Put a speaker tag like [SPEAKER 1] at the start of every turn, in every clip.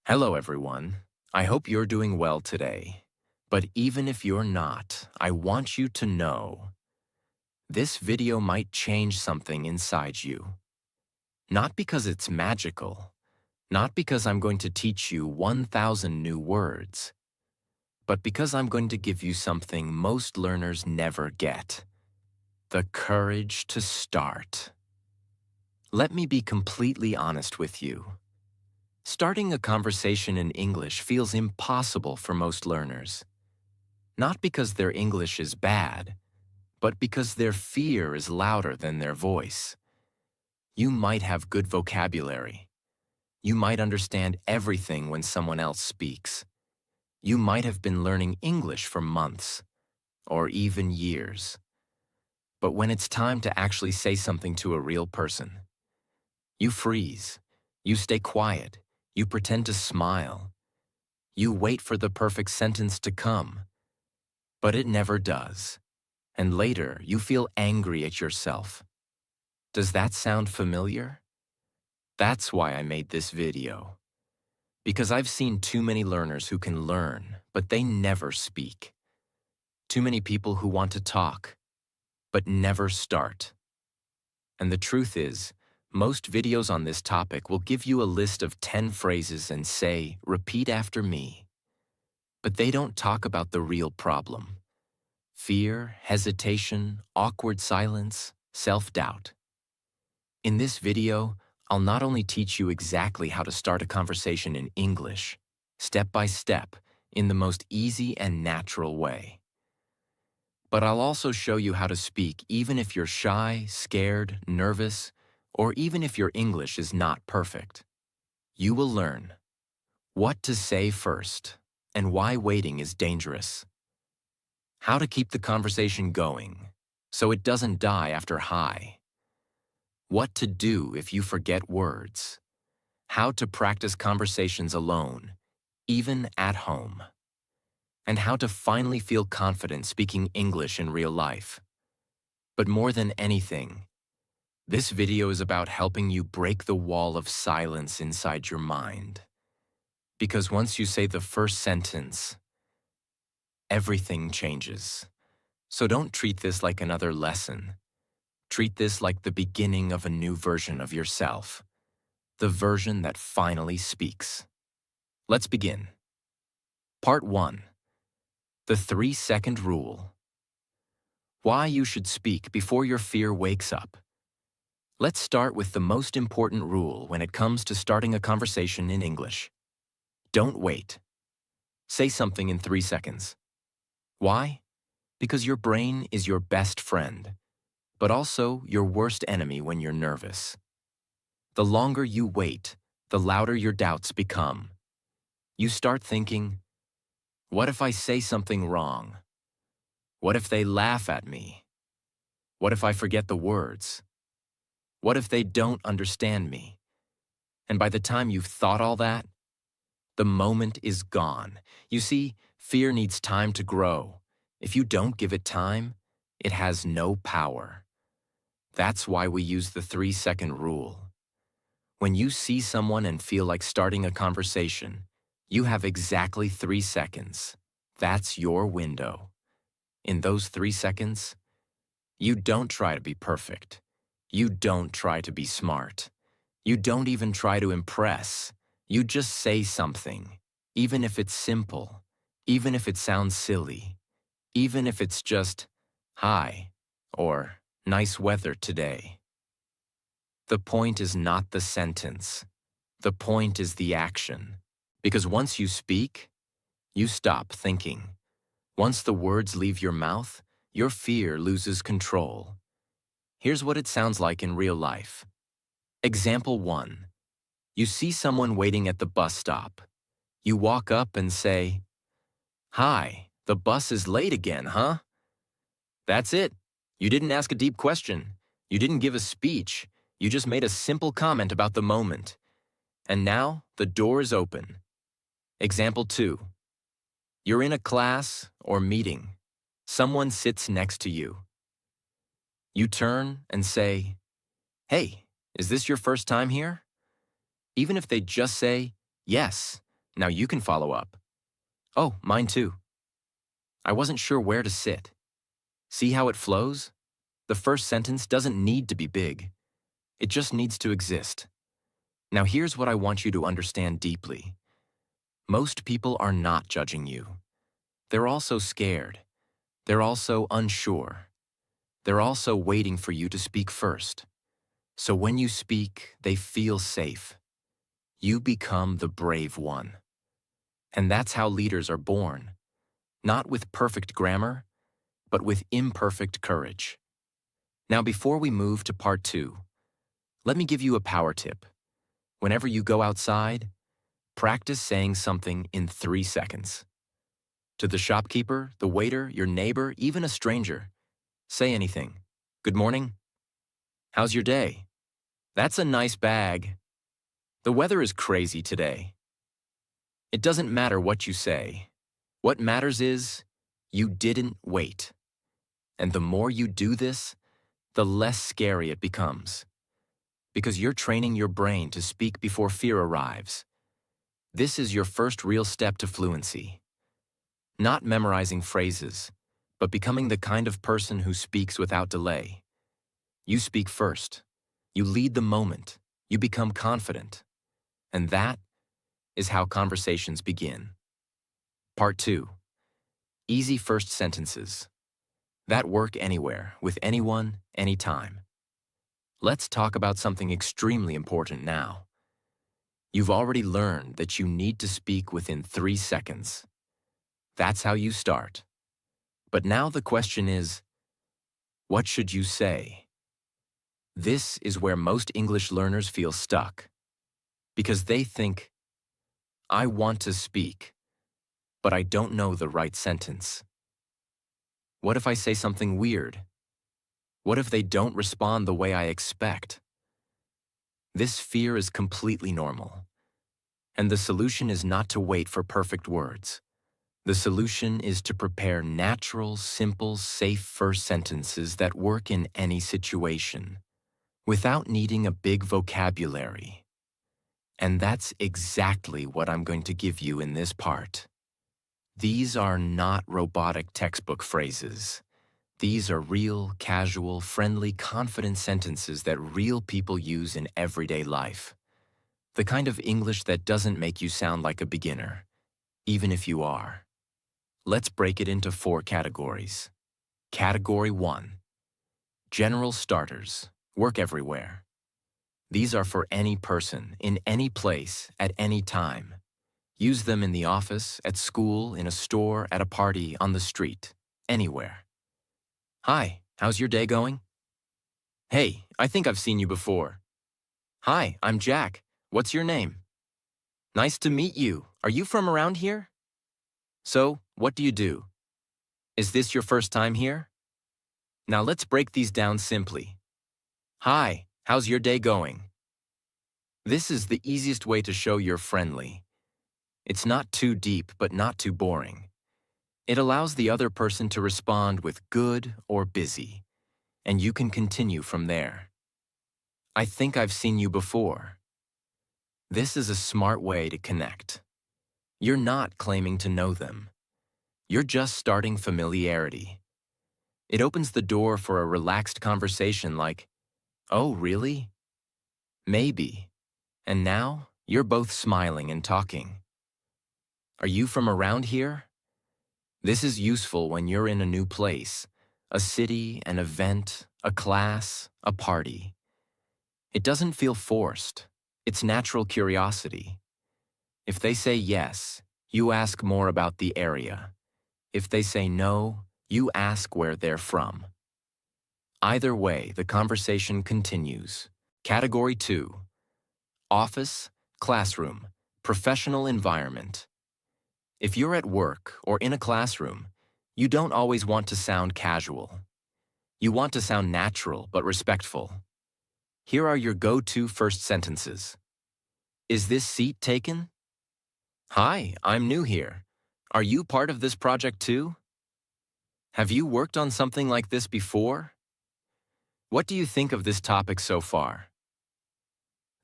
[SPEAKER 1] Hello, everyone. I hope you're doing well today. But even if you're not, I want you to know this video might change something inside you. Not because it's magical, not because I'm going to teach you 1,000 new words, but because I'm going to give you something most learners never get: the courage to start. Let me be completely honest with you. Starting a conversation in English feels impossible for most learners. Not because their English is bad, but because their fear is louder than their voice. You might have good vocabulary. You might understand everything when someone else speaks. You might have been learning English for months, or even years. But when it's time to actually say something to a real person, you freeze. You stay quiet. You pretend to smile. You wait for the perfect sentence to come. But it never does. And later, you feel angry at yourself. Does that sound familiar? That's why I made this video. Because I've seen too many learners who can learn, but they never speak. Too many people who want to talk, but never start. And the truth is, most videos on this topic will give you a list of 10 phrases and say, "Repeat after me." But they don't talk about the real problem: fear, hesitation, awkward silence, self-doubt. In this video, I'll not only teach you exactly how to start a conversation in English, step by step, in the most easy and natural way, but I'll also show you how to speak even if you're shy, scared, nervous, or even if your English is not perfect. You will learn what to say first and why waiting is dangerous, how to keep the conversation going so it doesn't die after hi, what to do if you forget words, how to practice conversations alone, even at home, and how to finally feel confident speaking English in real life. But more than anything, this video is about helping you break the wall of silence inside your mind. Because once you say the first sentence, everything changes. So don't treat this like another lesson. Treat this like the beginning of a new version of yourself, the version that finally speaks. Let's begin. Part 1. The 3-second rule. Why you should speak before your fear wakes up. Let's start with the most important rule when it comes to starting a conversation in English. Don't wait. Say something in 3 seconds. Why? Because your brain is your best friend, but also your worst enemy when you're nervous. The longer you wait, the louder your doubts become. You start thinking, what if I say something wrong? What if they laugh at me? What if I forget the words? What if they don't understand me? And by the time you've thought all that, the moment is gone. You see, fear needs time to grow. If you don't give it time, it has no power. That's why we use the 3-second rule. When you see someone and feel like starting a conversation, you have exactly 3 seconds. That's your window. In those 3 seconds, you don't try to be perfect. You don't try to be smart. You don't even try to impress. You just say something, even if it's simple, even if it sounds silly, even if it's just, "Hi," or "Nice weather today." The point is not the sentence. The point is the action. Because once you speak, you stop thinking. Once the words leave your mouth, your fear loses control. Here's what it sounds like in real life. Example 1. You see someone waiting at the bus stop. You walk up and say, "Hi, the bus is late again, huh?" That's it. You didn't ask a deep question. You didn't give a speech. You just made a simple comment about the moment. And now, the door is open. Example 2. You're in a class or meeting. Someone sits next to you. You turn and say, "Hey, is this your first time here?" Even if they just say, "Yes," Now you can follow up. Oh, mine too. I wasn't sure where to sit. See how it flows? The first sentence doesn't need to be big. It just needs to exist. Now here's what I want you to understand deeply. Most people are not judging you. They're also scared. They're also unsure. They're also waiting for you to speak first. So when you speak, they feel safe. You become the brave one. And that's how leaders are born. Not with perfect grammar, but with imperfect courage. Now before we move to part 2, let me give you a power tip. Whenever you go outside, practice saying something in 3 seconds. To the shopkeeper, the waiter, your neighbor, even a stranger, say anything. Good morning. How's your day? That's a nice bag. The weather is crazy today. It doesn't matter what you say. What matters is you didn't wait. And the more you do this, the less scary it becomes. Because you're training your brain to speak before fear arrives. This is your first real step to fluency. Not memorizing phrases, but becoming the kind of person who speaks without delay. You speak first. You lead the moment. You become confident. And that is how conversations begin. Part 2. Easy first sentences. That work anywhere, with anyone, anytime. Let's talk about something extremely important now. You've already learned that you need to speak within 3 seconds. That's how you start. But now the question is, what should you say? This is where most English learners feel stuck. Because they think, I want to speak, but I don't know the right sentence. What if I say something weird? What if they don't respond the way I expect? This fear is completely normal. And the solution is not to wait for perfect words. The solution is to prepare natural, simple, safe first sentences that work in any situation, without needing a big vocabulary. And that's exactly what I'm going to give you in this part. These are not robotic textbook phrases. These are real, casual, friendly, confident sentences that real people use in everyday life. The kind of English that doesn't make you sound like a beginner, even if you are. Let's break it into 4 categories. Category 1. General starters, work everywhere. These are for any person, in any place, at any time. Use them in the office, at school, in a store, at a party, on the street, anywhere. Hi, how's your day going? Hey, I think I've seen you before. Hi, I'm Jack. What's your name? Nice to meet you. Are you from around here? So, what do you do? Is this your first time here? Now let's break these down simply. Hi, how's your day going? This is the easiest way to show you're friendly. It's not too deep, but not too boring. It allows the other person to respond with good or busy, and you can continue from there. I think I've seen you before. This is a smart way to connect. You're not claiming to know them. You're just starting familiarity. It opens the door for a relaxed conversation like, oh, really? Maybe. And now, you're both smiling and talking. Are you from around here? This is useful when you're in a new place, a city, an event, a class, a party. It doesn't feel forced. It's natural curiosity. If they say yes, you ask more about the area. If they say no, you ask where they're from. Either way, the conversation continues. Category 2. Office, classroom, professional environment. If you're at work or in a classroom, you don't always want to sound casual. You want to sound natural but respectful. Here are your go-to first sentences. Is this seat taken? Hi, I'm new here. Are you part of this project too? Have you worked on something like this before? What do you think of this topic so far?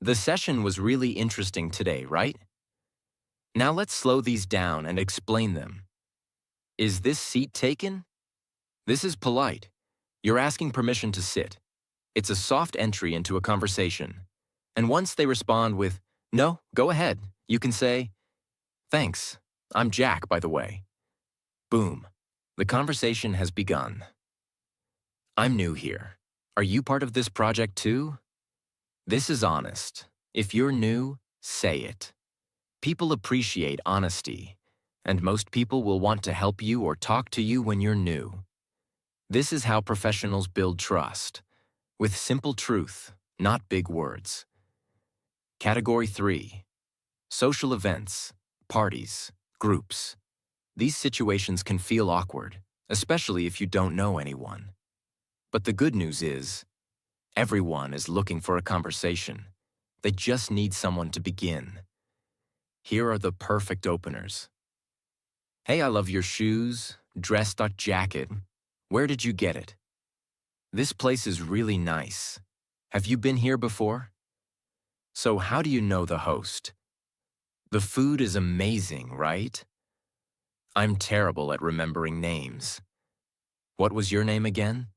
[SPEAKER 1] The session was really interesting today, right? Now let's slow these down and explain them. Is this seat taken? This is polite. You're asking permission to sit. It's a soft entry into a conversation. And once they respond with, "No, go ahead," you can say, "Thanks. I'm Jack, by the way." Boom. The conversation has begun. I'm new here. Are you part of this project too? This is honest. If you're new, say it. People appreciate honesty, and most people will want to help you or talk to you when you're new. This is how professionals build trust, with simple truth, not big words. Category 3. Social events, parties, groups. These situations can feel awkward, especially if you don't know anyone. But the good news is, everyone is looking for a conversation. They just need someone to begin. Here are the perfect openers. "Hey, I love your shoes, dress.jacket. Where did you get it? This place is really nice. Have you been here before? So how do you know the host? The food is amazing, right? I'm terrible at remembering names. What was your name again?"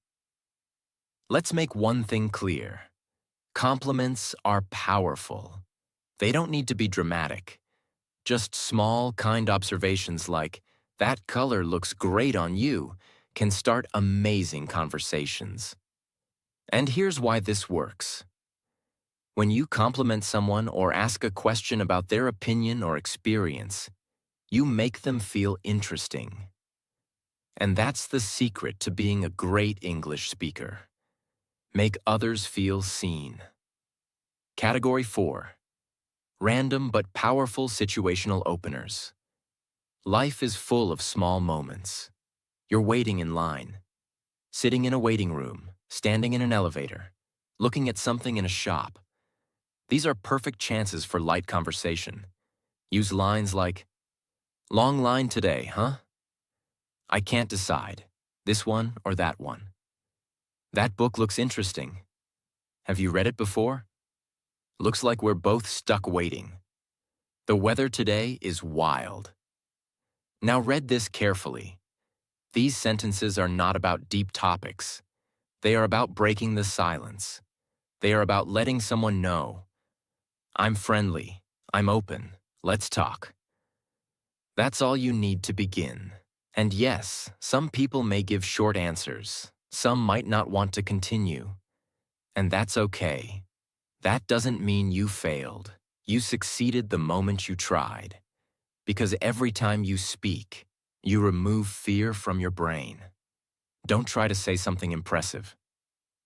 [SPEAKER 1] Let's make one thing clear. Compliments are powerful. They don't need to be dramatic. Just small, kind observations like, "That color looks great on you," can start amazing conversations. And here's why this works. When you compliment someone or ask a question about their opinion or experience, you make them feel interesting. And that's the secret to being a great English speaker. Make others feel seen. Category 4. Random but powerful situational openers. Life is full of small moments. You're waiting in line, sitting in a waiting room, standing in an elevator, looking at something in a shop. These are perfect chances for light conversation. Use lines like, "Long line today, huh? I can't decide. This one or that one. That book looks interesting. Have you read it before? Looks like we're both stuck waiting. The weather today is wild." Now read this carefully. These sentences are not about deep topics. They are about breaking the silence. They are about letting someone know, "I'm friendly. I'm open. Let's talk." That's all you need to begin. And yes, some people may give short answers. Some might not want to continue. And that's okay. That doesn't mean you failed. You succeeded the moment you tried. Because every time you speak, you remove fear from your brain. Don't try to say something impressive.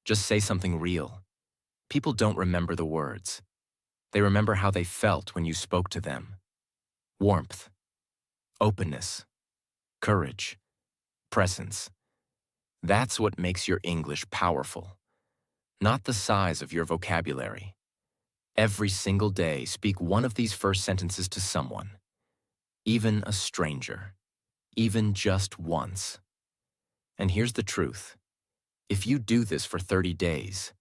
[SPEAKER 1] Just say something real. People don't remember the words. They remember how they felt when you spoke to them. Warmth, openness, courage, presence. That's what makes your English powerful, not the size of your vocabulary. Every single day, speak one of these first sentences to someone, even a stranger, even just once. And here's the truth. If you do this for 30 days,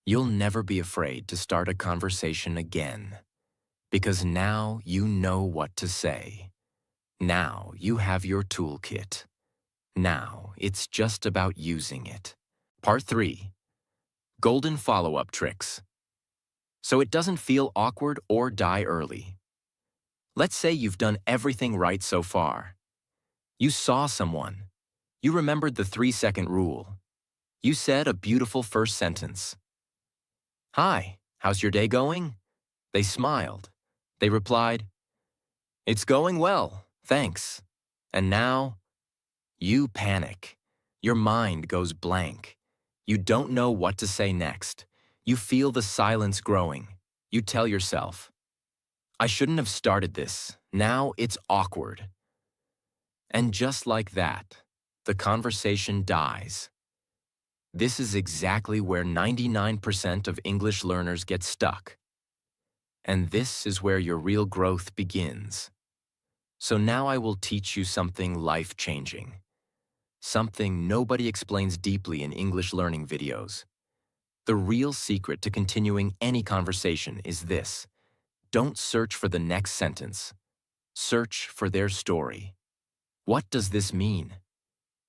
[SPEAKER 1] you'll never be afraid to start a conversation again. Because now you know what to say. Now you have your toolkit. Now it's just about using it. Part 3. Golden follow-up tricks. So it doesn't feel awkward or die early. Let's say you've done everything right so far. You saw someone. You remembered the 3-second rule. You said a beautiful first sentence. "Hi, how's your day going?" They smiled. They replied, "It's going well, thanks." And now, you panic. Your mind goes blank. You don't know what to say next. You feel the silence growing. You tell yourself, "I shouldn't have started this. Now it's awkward." And just like that, the conversation dies. This is exactly where 99% of English learners get stuck. And this is where your real growth begins. So now I will teach you something life-changing. Something nobody explains deeply in English learning videos. The real secret to continuing any conversation is this. Don't search for the next sentence. Search for their story. What does this mean?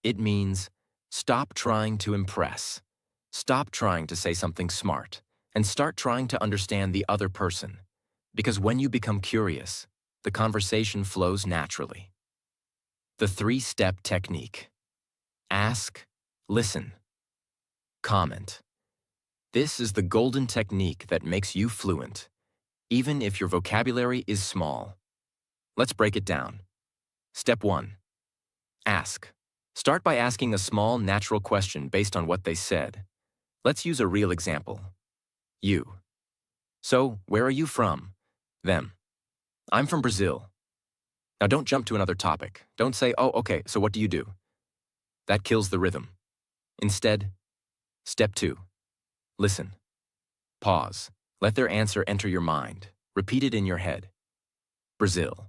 [SPEAKER 1] It means stop trying to impress. Stop trying to say something smart and start trying to understand the other person. Because when you become curious, the conversation flows naturally. The 3-step technique. Ask, listen, comment. This is the golden technique that makes you fluent, even if your vocabulary is small. Let's break it down. Step 1. Ask. Start by asking a small, natural question based on what they said. Let's use a real example. You. So, where are you from? Them. I'm from Brazil. Now don't jump to another topic. Don't say, oh, okay, so what do you do? That kills the rhythm. Instead, step 2. Listen. Pause. Let their answer enter your mind. Repeat it in your head. Brazil.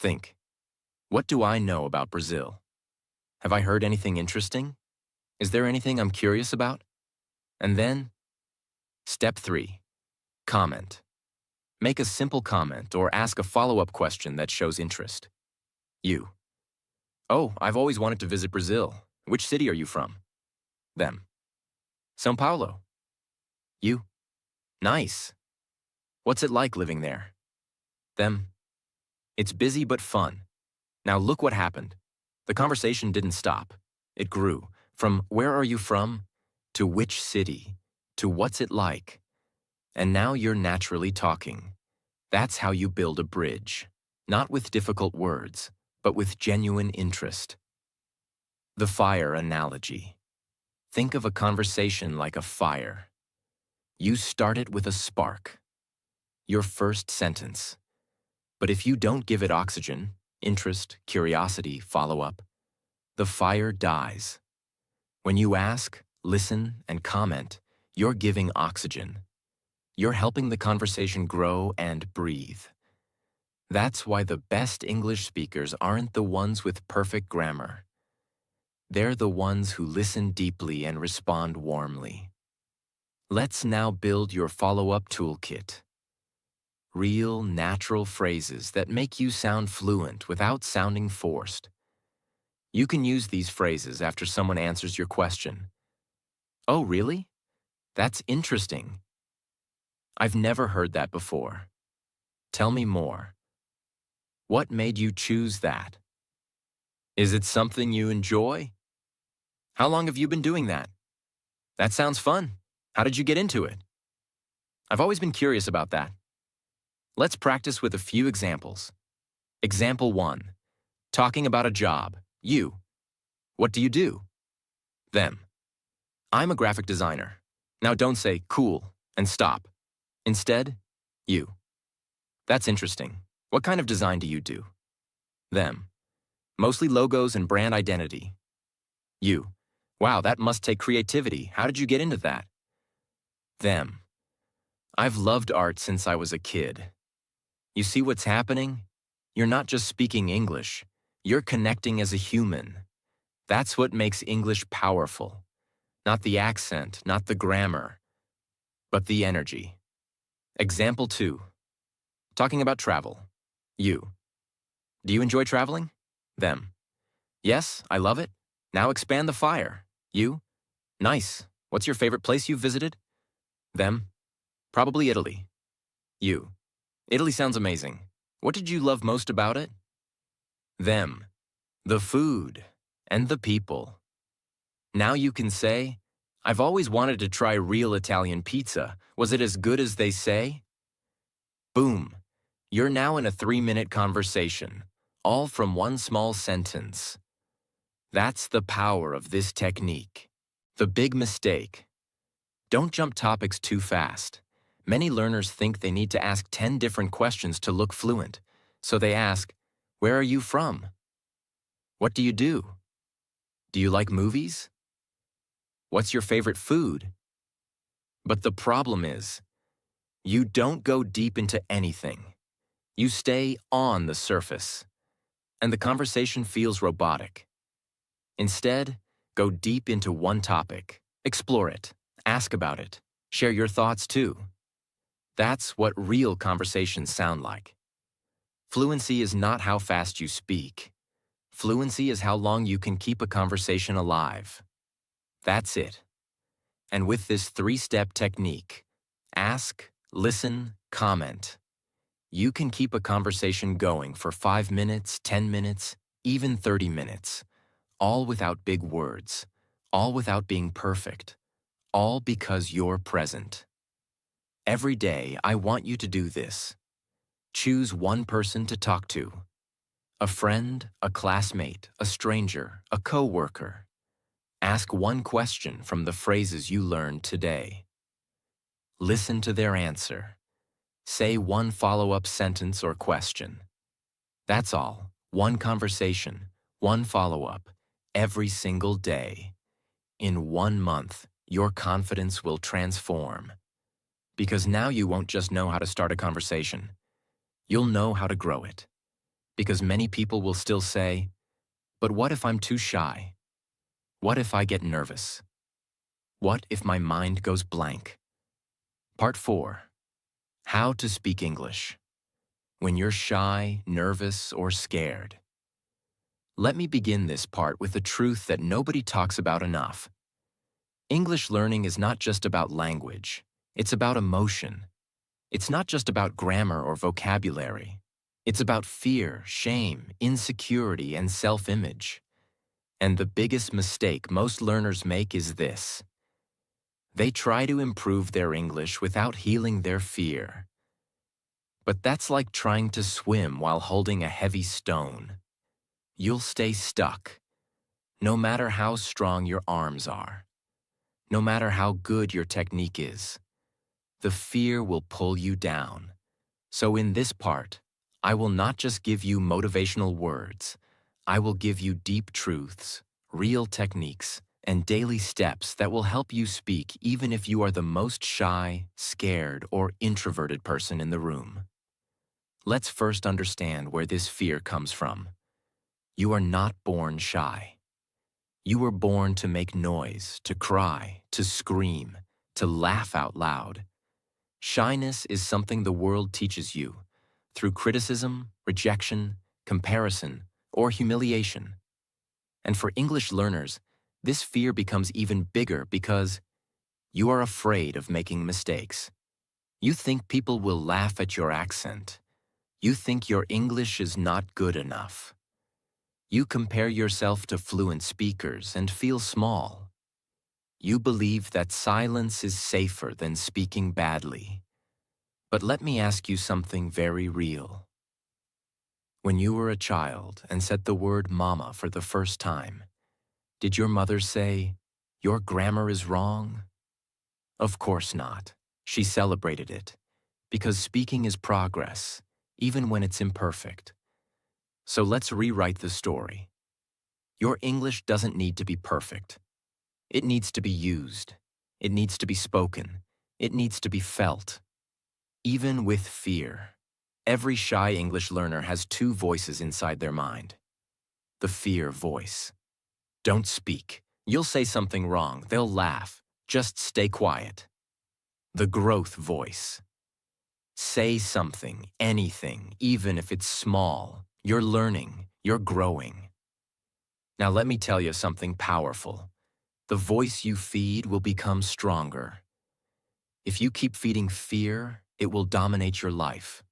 [SPEAKER 1] Think. What do I know about Brazil? Have I heard anything interesting? Is there anything I'm curious about? And then, step 3. Comment. Make a simple comment or ask a follow-up question that shows interest. You. Oh, I've always wanted to visit Brazil. Which city are you from? Them. São Paulo. You. Nice. What's it like living there? Them. It's busy but fun. Now look what happened. The conversation didn't stop. It grew from where are you from to which city to what's it like. And now you're naturally talking. That's how you build a bridge, not with difficult words, but with genuine interest. The fire analogy. Think of a conversation like a fire. You start it with a spark, your first sentence. But if you don't give it oxygen, interest, curiosity, follow-up, the fire dies. When you ask, listen, and comment, you're giving oxygen. You're helping the conversation grow and breathe. That's why the best English speakers aren't the ones with perfect grammar. They're the ones who listen deeply and respond warmly. Let's now build your follow-up toolkit. Real, natural phrases that make you sound fluent without sounding forced. You can use these phrases after someone answers your question. Oh, really? That's interesting. I've never heard that before. Tell me more. What made you choose that? Is it something you enjoy? How long have you been doing that? That sounds fun. How did you get into it? I've always been curious about that. Let's practice with a few examples. Example 1. Talking about a job. You. What do you do? Them. I'm a graphic designer. Now don't say cool and stop. Instead, you. That's interesting. What kind of design do you do? Them. Mostly logos and brand identity. You. Wow, that must take creativity. How did you get into that? Them. I've loved art since I was a kid. You see what's happening? You're not just speaking English. You're connecting as a human. That's what makes English powerful. Not the accent, not the grammar, but the energy. Example 2. Talking about travel. You. Do you enjoy traveling? Them. Yes, I love it. Now expand the fire. You. Nice. What's your favorite place you've visited? Them. Probably Italy. You. Italy sounds amazing. What did you love most about it? Them. The food and the people. Now you can say, I've always wanted to try real Italian pizza. Was it as good as they say? Boom. You're now in a 3-minute conversation, all from one small sentence. That's the power of this technique. The big mistake. Don't jump topics too fast. Many learners think they need to ask 10 different questions to look fluent. So they ask, where are you from? What do you do? Do you like movies? What's your favorite food? But the problem is, you don't go deep into anything. You stay on the surface, and the conversation feels robotic. Instead, go deep into one topic, explore it, ask about it, share your thoughts too. That's what real conversations sound like. Fluency is not how fast you speak. Fluency is how long you can keep a conversation alive. That's it. And with this three-step technique, ask, listen, comment, you can keep a conversation going for 5 minutes, 10 minutes, even 30 minutes, all without big words, all without being perfect, all because you're present. Every day, I want you to do this. Choose one person to talk to. A friend, a classmate, a stranger, a coworker. Ask one question from the phrases you learned today. Listen to their answer. Say one follow-up sentence or question. That's all. One conversation, one follow-up, every single day. In 1 month, your confidence will transform. Because now you won't just know how to start a conversation. You'll know how to grow it. Because many people will still say, "But what if I'm too shy? What if I get nervous? What if my mind goes blank?" Part 4. How to speak English. When you're shy, nervous, or scared. Let me begin this part with a truth that nobody talks about enough. English learning is not just about language. It's about emotion. It's not just about grammar or vocabulary. It's about fear, shame, insecurity, and self-image. And the biggest mistake most learners make is this. They try to improve their English without healing their fear. But that's like trying to swim while holding a heavy stone. You'll stay stuck, no matter how strong your arms are, no matter how good your technique is. The fear will pull you down. So in this part, I will not just give you motivational words. I will give you deep truths, real techniques, and daily steps that will help you speak even if you are the most shy, scared, or introverted person in the room. Let's first understand where this fear comes from. You are not born shy. You were born to make noise, to cry, to scream, to laugh out loud. Shyness is something the world teaches you through criticism, rejection, comparison, or humiliation. And for English learners, this fear becomes even bigger because you are afraid of making mistakes. You think people will laugh at your accent. You think your English is not good enough. You compare yourself to fluent speakers and feel small. You believe that silence is safer than speaking badly. But let me ask you something very real. When you were a child and said the word mama for the first time, did your mother say, "Your grammar is wrong"? Of course not. She celebrated it, because speaking is progress, even when it's imperfect. So let's rewrite the story. Your English doesn't need to be perfect. It needs to be used. It needs to be spoken. It needs to be felt. Even with fear. Every shy English learner has two voices inside their mind. The fear voice. Don't speak. You'll say something wrong. They'll laugh. Just stay quiet. The growth voice. Say something, anything, even if it's small. You're learning. You're growing. Now let me tell you something powerful. The voice you feed will become stronger. If you keep feeding fear, it will dominate your life.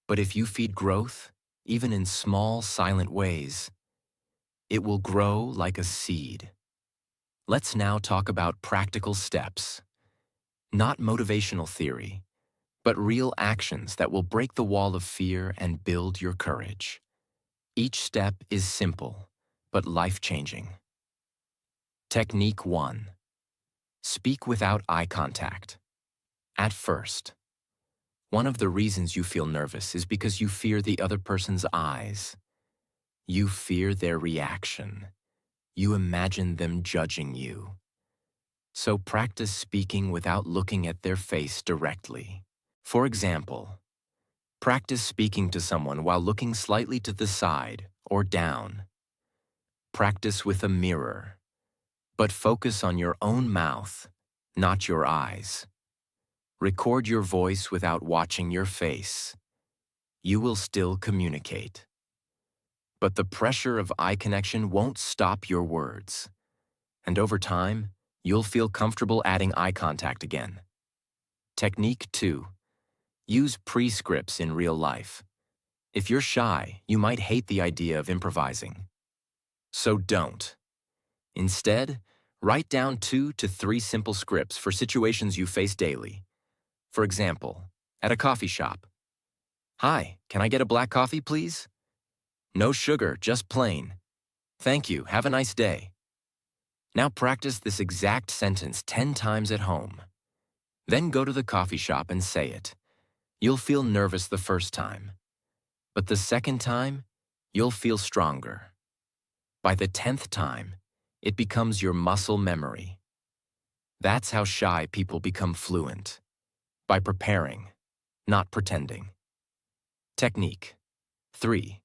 [SPEAKER 1] But if you feed growth, even in small, silent ways, it will grow like a seed. Let's now talk about practical steps. Not motivational theory, but real actions that will break the wall of fear and build your courage. Each step is simple, but life-changing. Technique 1. Speak without eye contact. At first. One of the reasons you feel nervous is because you fear the other person's eyes. You fear their reaction. You imagine them judging you. So practice speaking without looking at their face directly. For example, practice speaking to someone while looking slightly to the side or down. Practice with a mirror, but focus on your own mouth, not your eyes. Record your voice without watching your face. you will still communicate. But the pressure of eye connection won't stop your words. And over time, you'll feel comfortable adding eye contact again. Technique 2. Use prescripts in real life. If you're shy, you might hate the idea of improvising. So don't. Instead, write down 2 to 3 simple scripts for situations you face daily. For example, at a coffee shop. Hi, can I get a black coffee, please? No sugar, just plain. Thank you, have a nice day. Now practice this exact sentence 10 times at home. Then go to the coffee shop and say it. You'll feel nervous the first time. But the second time, you'll feel stronger. By the 10th time, it becomes your muscle memory. That's how shy people become fluent. By preparing, not pretending. Technique 3.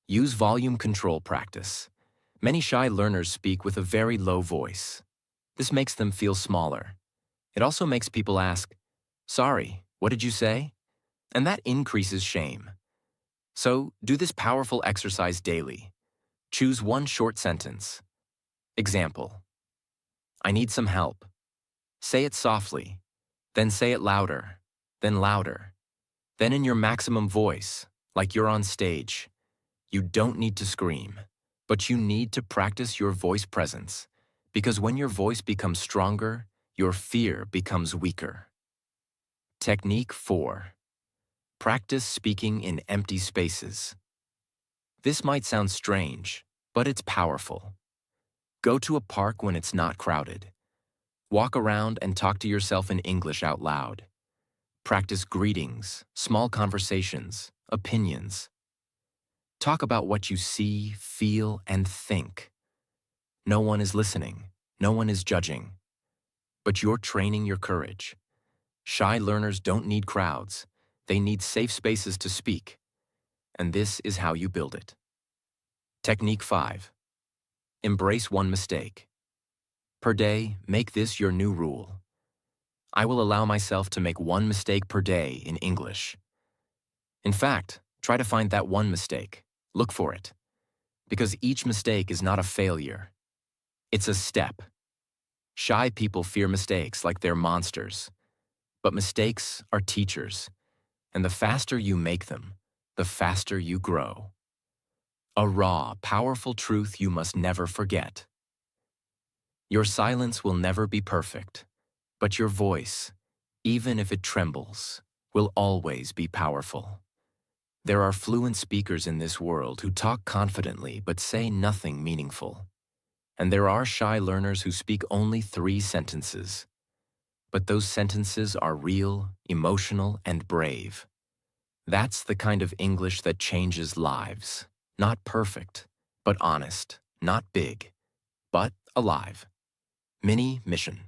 [SPEAKER 1] Use volume control practice. Many shy learners speak with a very low voice. This makes them feel smaller. It also makes people ask, "Sorry, what did you say?" And that increases shame. So, do this powerful exercise daily. Choose one short sentence. Example: I need some help. Say it softly, then say it louder, then louder, then in your maximum voice, like you're on stage. You don't need to scream, but you need to practice your voice presence, because when your voice becomes stronger, your fear becomes weaker. Technique 4. Practice speaking in empty spaces. This might sound strange, but it's powerful. Go to a park when it's not crowded. Walk around and talk to yourself in English out loud. Practice greetings, small conversations, opinions. Talk about what you see, feel, and think. No one is listening. No one is judging. But you're training your courage. Shy learners don't need crowds. They need safe spaces to speak. And this is how you build it. Technique 5. Embrace one mistake. Per day, make this your new rule. I will allow myself to make one mistake per day in English. In fact, try to find that one mistake. Look for it. Because each mistake is not a failure. It's a step. Shy people fear mistakes like they're monsters. But mistakes are teachers. And the faster you make them, the faster you grow. A raw, powerful truth you must never forget. Your silence will never be perfect, but your voice, even if it trembles, will always be powerful. There are fluent speakers in this world who talk confidently but say nothing meaningful. And there are shy learners who speak only 3 sentences. But those sentences are real, emotional, and brave. That's the kind of English that changes lives. Not perfect, but honest. Not big, but alive. Mini mission.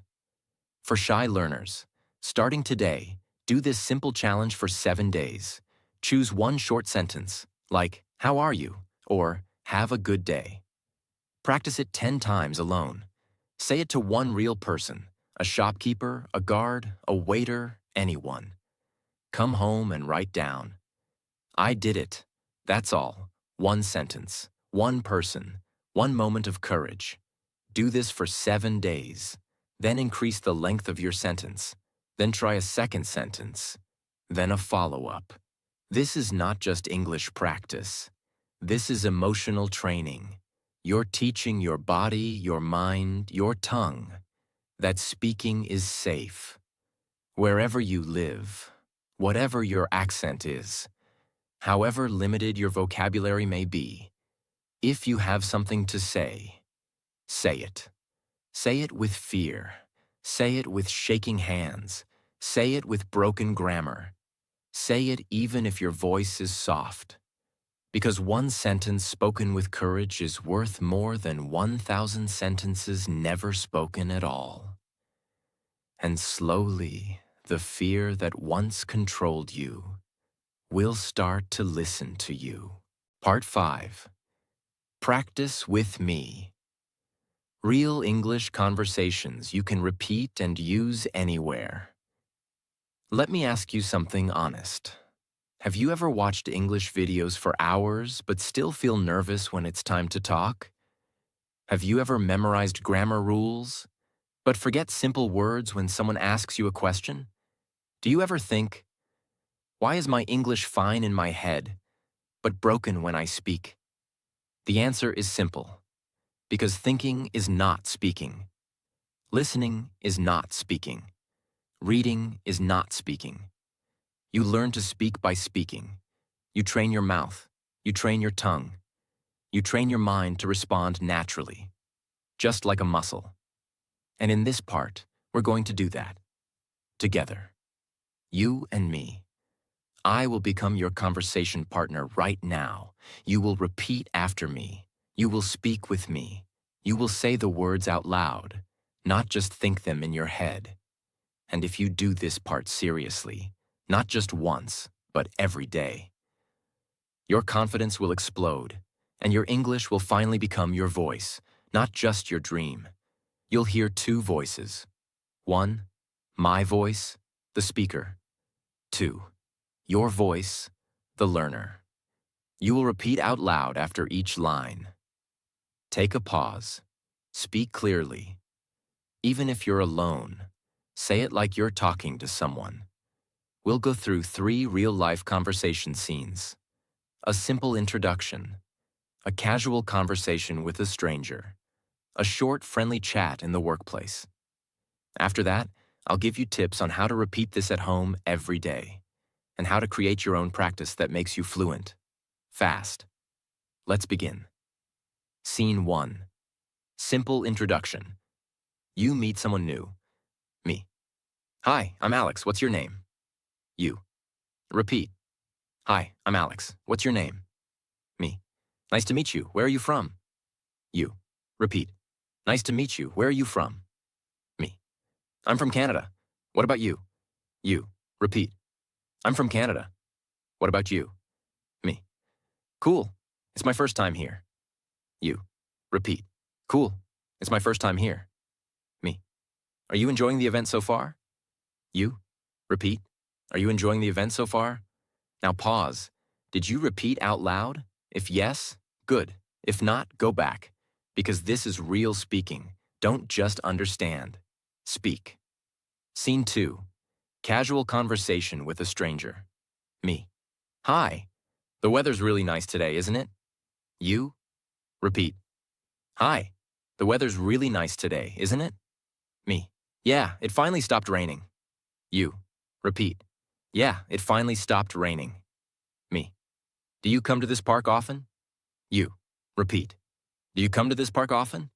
[SPEAKER 1] For shy learners, starting today, do this simple challenge for 7 days. Choose one short sentence, like, "How are you?" or "Have a good day." Practice it 10 times alone. Say it to one real person, a shopkeeper, a guard, a waiter, anyone. Come home and write down, "I did it." That's all. One sentence, one person, one moment of courage. Do this for 7 days. Then increase the length of your sentence. Then try a second sentence. Then a follow-up. This is not just English practice. This is emotional training. You're teaching your body, your mind, your tongue that speaking is safe. Wherever you live, whatever your accent is, however limited your vocabulary may be, if you have something to say it. Say it with fear. Say it with shaking hands. Say it with broken grammar. Say it even if your voice is soft. Because one sentence spoken with courage is worth more than 1,000 sentences never spoken at all. And slowly, the fear that once controlled you will start to listen to you. Part 5. Practice with me. Real English conversations you can repeat and use anywhere. Let me ask you something honest. Have you ever watched English videos for hours but still feel nervous when it's time to talk? Have you ever memorized grammar rules but forget simple words when someone asks you a question? Do you ever think, why is my English fine in my head but broken when I speak? The answer is simple. Because thinking is not speaking. Listening is not speaking. Reading is not speaking. You learn to speak by speaking. You train your mouth. You train your tongue. You train your mind to respond naturally, just like a muscle. And in this part, we're going to do that. Together. You and me. I will become your conversation partner right now. You will repeat after me. You will speak with me. You will say the words out loud, not just think them in your head. And if you do this part seriously, not just once, but every day, your confidence will explode, and your English will finally become your voice, not just your dream. You'll hear two voices. One, my voice, the speaker. Two, your voice, the learner. You will repeat out loud after each line. Take a pause. Speak clearly. Even if you're alone, say it like you're talking to someone. We'll go through 3 real-life conversation scenes. A simple introduction. A casual conversation with a stranger. A short, friendly chat in the workplace. After that, I'll give you tips on how to repeat this at home every day, and how to create your own practice that makes you fluent. Fast. Let's begin. Scene 1. Simple introduction. You meet someone new. Me. Hi, I'm Alex. What's your name? You. Repeat. Hi, I'm Alex. What's your name? Me. Nice to meet you. Where are you from? You. Repeat. Nice to meet you. Where are you from? Me. I'm from Canada. What about you? You. Repeat. I'm from Canada. What about you? Me. Cool. It's my first time here. You. Repeat. Cool. It's my first time here. Me. Are you enjoying the event so far? You. Repeat. Are you enjoying the event so far? Now pause. Did you repeat out loud? If yes, good. If not, go back. Because this is real speaking. Don't just understand. Speak. Scene 2. Casual conversation with a stranger. Me. Hi. The weather's really nice today, isn't it? You. Repeat. Hi. The weather's really nice today, isn't it? Me. Yeah, it finally stopped raining. You. Repeat. Yeah, it finally stopped raining. Me. Do you come to this park often? You. Repeat. Do you come to this park often?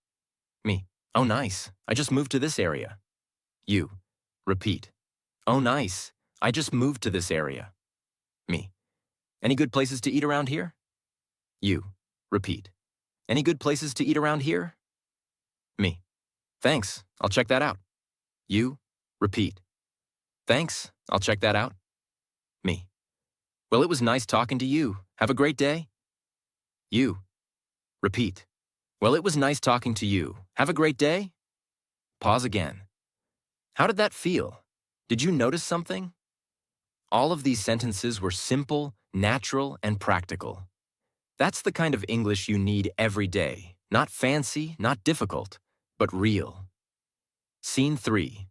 [SPEAKER 1] Me. Oh, nice. I just moved to this area. You. Repeat. Oh, nice. I just moved to this area. Me. Any good places to eat around here? You. Repeat. Any good places to eat around here? Me. Thanks. I'll check that out. You. Repeat. Thanks. I'll check that out. Me. Well, it was nice talking to you. Have a great day. You. Repeat. Well, it was nice talking to you. Have a great day. Pause again. How did that feel? Did you notice something? All of these sentences were simple, natural, and practical. That's the kind of English you need every day. Not fancy, not difficult, but real. Scene 3.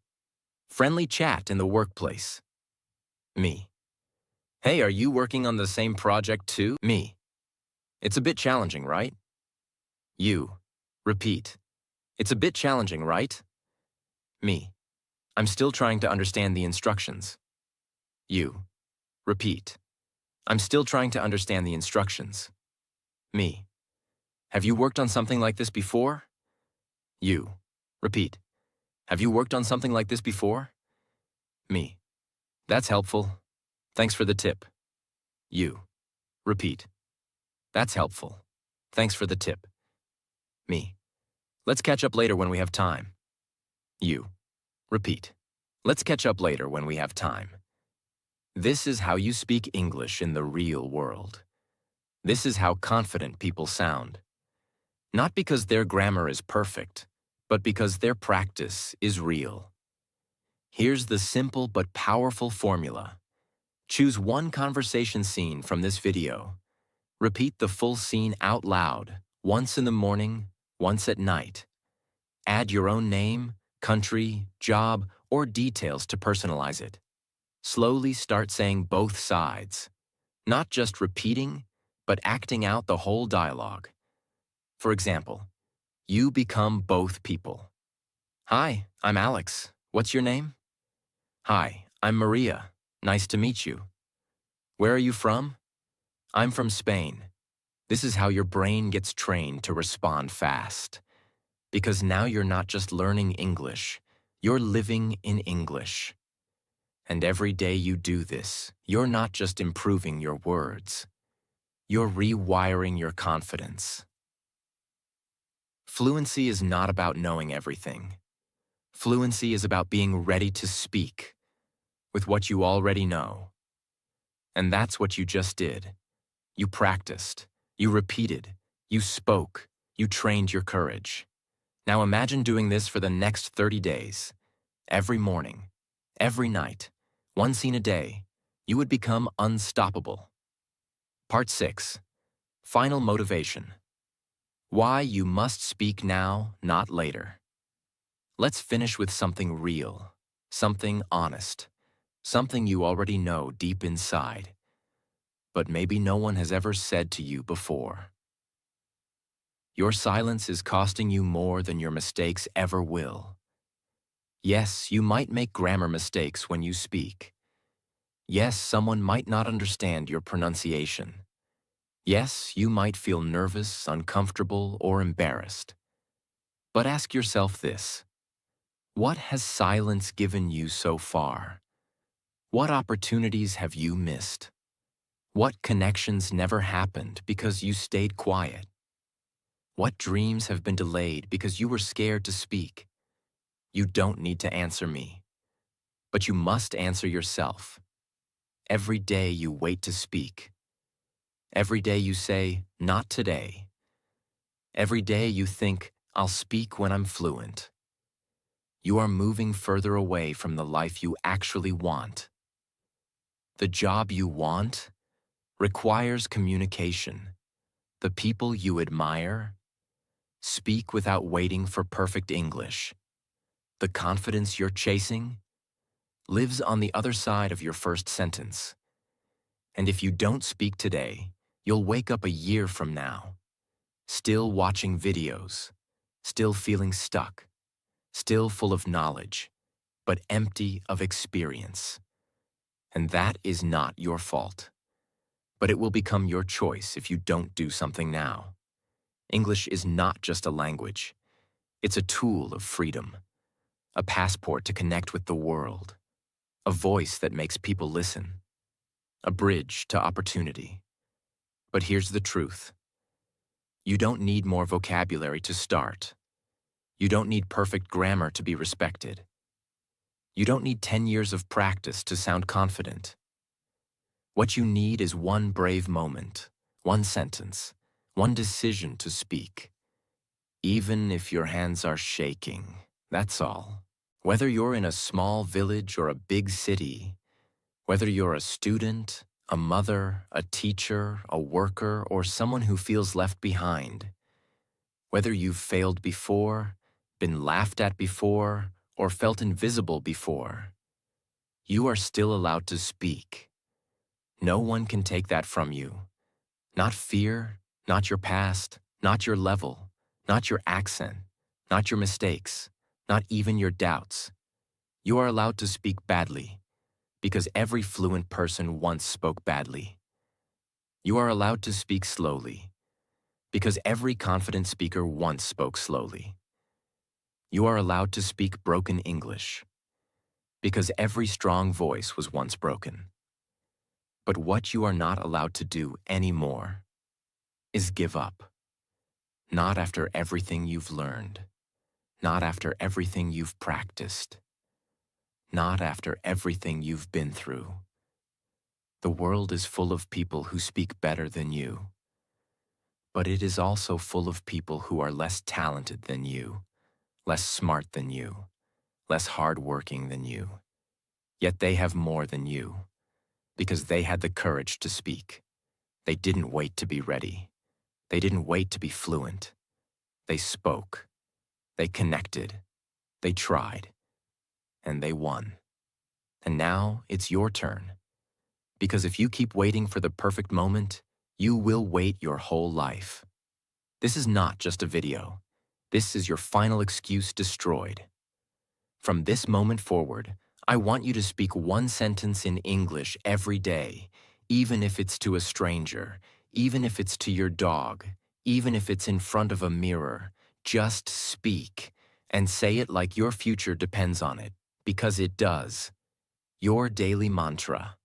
[SPEAKER 1] Friendly chat in the workplace. Me. Hey, are you working on the same project too? Me. It's a bit challenging, right? You. Repeat. It's a bit challenging, right? Me. I'm still trying to understand the instructions. You. Repeat. I'm still trying to understand the instructions. Me. Have you worked on something like this before? You. Repeat. Have you worked on something like this before? Me. That's helpful. Thanks for the tip. You. Repeat. That's helpful. Thanks for the tip. Me. Let's catch up later when we have time. You. Repeat. Let's catch up later when we have time. This is how you speak English in the real world. This is how confident people sound. Not because their grammar is perfect, but because their practice is real. Here's the simple but powerful formula. Choose one conversation scene from this video. Repeat the full scene out loud, once in the morning, once at night. Add your own name, country, job, or details to personalize it. Slowly start saying both sides, not just repeating, but acting out the whole dialogue. For example, you become both people. Hi, I'm Alex. What's your name? Hi, I'm Maria. Nice to meet you. Where are you from? I'm from Spain. This is how your brain gets trained to respond fast. Because now you're not just learning English, you're living in English. And every day you do this, you're not just improving your words, you're rewiring your confidence. Fluency is not about knowing everything. Fluency is about being ready to speak with what you already know. And that's what you just did. You practiced, you repeated, you spoke, you trained your courage. Now imagine doing this for the next 30 days. Every morning, every night, one scene a day, you would become unstoppable. Part 6. Final motivation. Why you must speak now, not later. Let's finish with something real, something honest, something you already know deep inside, but maybe no one has ever said to you before. Your silence is costing you more than your mistakes ever will. Yes, you might make grammar mistakes when you speak. Yes, someone might not understand your pronunciation. Yes, you might feel nervous, uncomfortable, or embarrassed. But ask yourself this: what has silence given you so far? What opportunities have you missed? What connections never happened because you stayed quiet? What dreams have been delayed because you were scared to speak? You don't need to answer me, but you must answer yourself. Every day you wait to speak. Every day you say, not today. Every day you think, I'll speak when I'm fluent. You are moving further away from the life you actually want. The job you want requires communication. The people you admire speak without waiting for perfect English. The confidence you're chasing lives on the other side of your first sentence. And if you don't speak today, you'll wake up a year from now, still watching videos, still feeling stuck, still full of knowledge, but empty of experience. And that is not your fault. But it will become your choice if you don't do something now. English is not just a language. It's a tool of freedom, a passport to connect with the world, a voice that makes people listen, a bridge to opportunity. But here's the truth. You don't need more vocabulary to start. You don't need perfect grammar to be respected. You don't need 10 years of practice to sound confident. What you need is one brave moment, one sentence, one decision to speak. Even if your hands are shaking, that's all. Whether you're in a small village or a big city, whether you're a student, a mother, a teacher, a worker, or someone who feels left behind, whether you've failed before, been laughed at before, or felt invisible before, you are still allowed to speak. No one can take that from you. Not fear, not your past, not your level, not your accent, not your mistakes, not even your doubts. You are allowed to speak badly, because every fluent person once spoke badly. You are allowed to speak slowly, because every confident speaker once spoke slowly. You are allowed to speak broken English, because every strong voice was once broken. But what you are not allowed to do anymore is give up. Not after everything you've learned, not after everything you've practiced, not after everything you've been through. The world is full of people who speak better than you, but it is also full of people who are less talented than you, less smart than you, less hardworking than you. Yet they have more than you, because they had the courage to speak. They didn't wait to be ready. They didn't wait to be fluent. They spoke. They connected. They tried. And they won. And now it's your turn. Because if you keep waiting for the perfect moment, you will wait your whole life. This is not just a video. This is your final excuse destroyed. From this moment forward, I want you to speak one sentence in English every day, even if it's to a stranger, even if it's to your dog, even if it's in front of a mirror. Just speak, and say it like your future depends on it, because it does. Your daily mantra.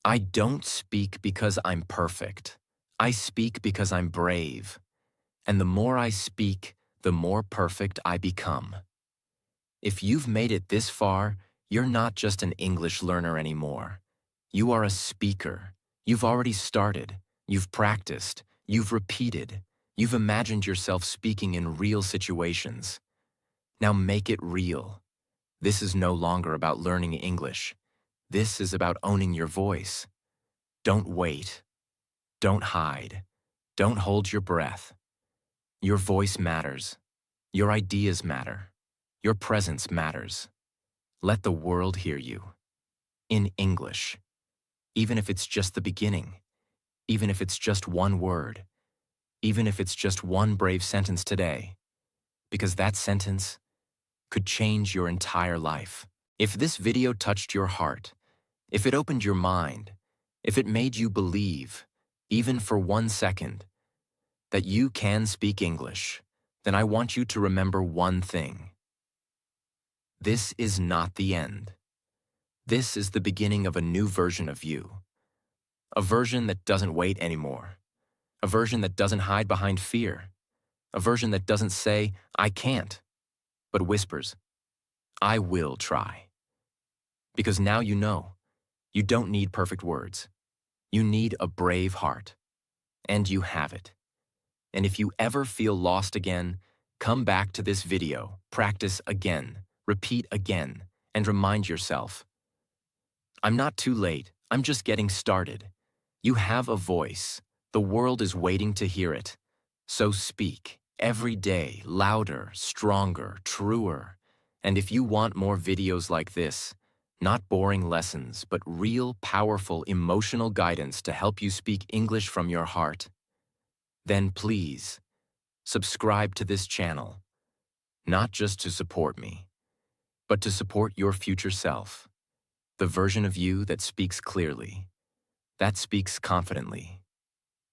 [SPEAKER 1] I don't speak because I'm perfect. I speak because I'm brave. And the more I speak, the more perfect I become. If you've made it this far, you're not just an English learner anymore. You are a speaker. You've already started. You've practiced. You've repeated. You've imagined yourself speaking in real situations. Now make it real. This is no longer about learning English. This is about owning your voice. Don't wait. Don't hide. Don't hold your breath. Your voice matters. Your ideas matter. Your presence matters. Let the world hear you. In English. Even if it's just the beginning. Even if it's just one word. Even if it's just one brave sentence today. Because that sentence could change your entire life. If this video touched your heart, if it opened your mind, if it made you believe, even for 1 second, that you can speak English, then I want you to remember one thing. This is not the end. This is the beginning of a new version of you. A version that doesn't wait anymore. A version that doesn't hide behind fear. A version that doesn't say, I can't, but whispers, I will try. Because now you know, you don't need perfect words. You need a brave heart. And you have it. And if you ever feel lost again, come back to this video, practice again, repeat again, and remind yourself, I'm not too late, I'm just getting started. You have a voice. The world is waiting to hear it. So speak, every day, louder, stronger, truer. And if you want more videos like this, not boring lessons, but real, powerful, emotional guidance to help you speak English from your heart, then please, subscribe to this channel, not just to support me, but to support your future self, the version of you that speaks clearly, that speaks confidently,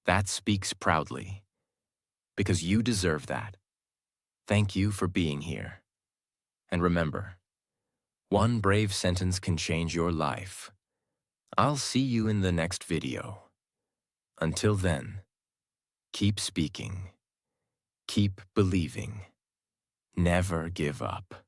[SPEAKER 1] that speaks proudly, because you deserve that. Thank you for being here. And remember, one brave sentence can change your life. I'll see you in the next video. Until then, keep speaking, keep believing, never give up.